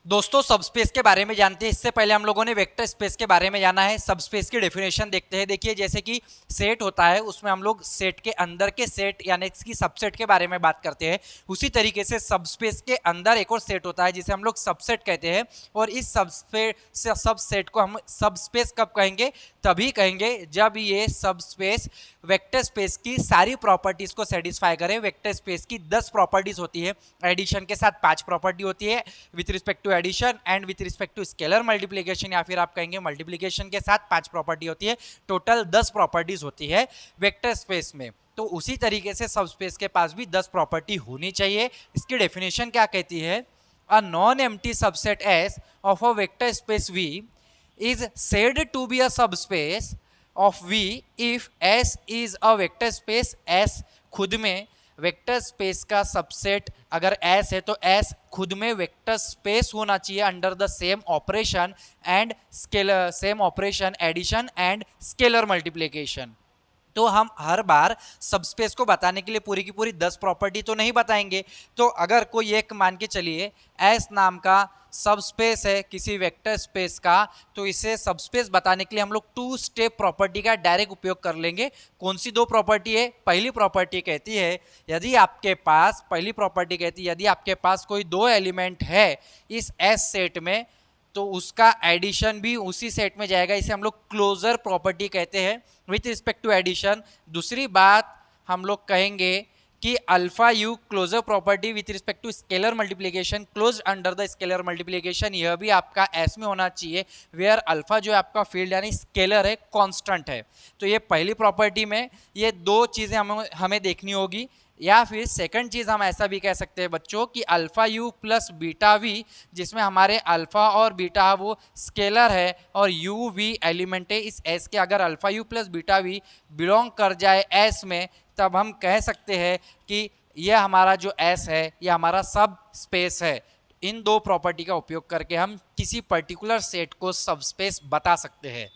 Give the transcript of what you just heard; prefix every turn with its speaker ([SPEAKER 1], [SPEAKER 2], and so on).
[SPEAKER 1] दोस्तों सबस्पेस के बारे में जानते हैं, इससे पहले हम लोगों ने वेक्टर स्पेस के बारे में जाना है। सबस्पेस की डेफिनेशन देखते हैं। देखिए जैसे कि सेट होता है उसमें हम लोग सेट के अंदर के सेट यानी कि सबसेट के बारे में बात करते हैं। उसी तरीके से सबस्पेस के अंदर एक और सेट होता है जिसे हम लोग सबसेट कहते हैं। और इस सबसेट को हम सबस्पेस कब कहेंगे? तभी कहेंगे जब ये सबस्पेस वेक्टर स्पेस की सारी प्रॉपर्टीज को सेटिस्फाई करे। वेक्टर स्पेस की 10 प्रॉपर्टीज होती है, एडिशन के साथ 5 प्रॉपर्टी होती है, with respect to addition and with respect to scalar multiplication या फिर आप कहेंगे मल्टीप्लिकेशन के साथ 5 प्रॉपर्टी होती है। टोटल 10 प्रॉपर्टीज होती है वेक्टर स्पेस में। तो उसी तरीके से सबस्पेस के पास भी 10 प्रॉपर्टी होनी चाहिए। इसकी डेफिनेशन क्या कहती है? A non empty subset S of a vector space V is said to be a subspace of V if S is a vector space। S खुद में वेक्टर स्पेस का सबसेट अगर S है तो S खुद में वेक्टर स्पेस होना चाहिए under the same operation and scalar, same operation addition and scalar multiplication. तो हम हर बार सबस्पेस को बताने के लिए पूरी की पूरी 10 प्रॉपर्टी तो नहीं बताएंगे। तो अगर कोई एक मान के चलिए एस नाम का सबस्पेस है किसी वेक्टर स्पेस का, तो इसे सबस्पेस बताने के लिए हम लोग 2 स्टेप प्रॉपर्टी का डायरेक्ट उपयोग कर लेंगे। कौन सी 2 प्रॉपर्टी है? पहली प्रॉपर्टी कहती है यदि आपके पास, पहली प्रॉपर्टी कहती है यदि आपके पास कोई 2 एलिमेंट है इस एस सेट में तो उसका एडिशन भी उसी सेट में जाएगा। इसे हम लोग क्लोजर प्रॉपर्टी कहते हैं विथ रिस्पेक्ट टू एडिशन। दूसरी बात हम लोग कहेंगे कि alpha u closure property with respect to scalar multiplication close under the scalar multiplication, यह भी आपका एस में होना चाहिए वेयर अल्फा जो है आपका फील्ड यानी स्केलर है, कांस्टेंट है। तो ये पहली प्रॉपर्टी में ये 2 चीज़ें हमें देखनी होगी। या फिर सेकंड चीज़ हम ऐसा भी कह सकते हैं बच्चों कि alpha you plus beta V, जिसमें हमारे अल्फा और बीटा वो स्केलर है और यू वी एलिमेंट है इस एस के। अगर alpha u plus beta V belong कर जाए एस में तब हम कह सकते हैं कि यह हमारा जो एस है यह हमारा सब स्पेस है। इन 2 प्रॉपर्टी का उपयोग करके हम किसी पर्टिकुलर सेट को सब स्पेस बता सकते हैं।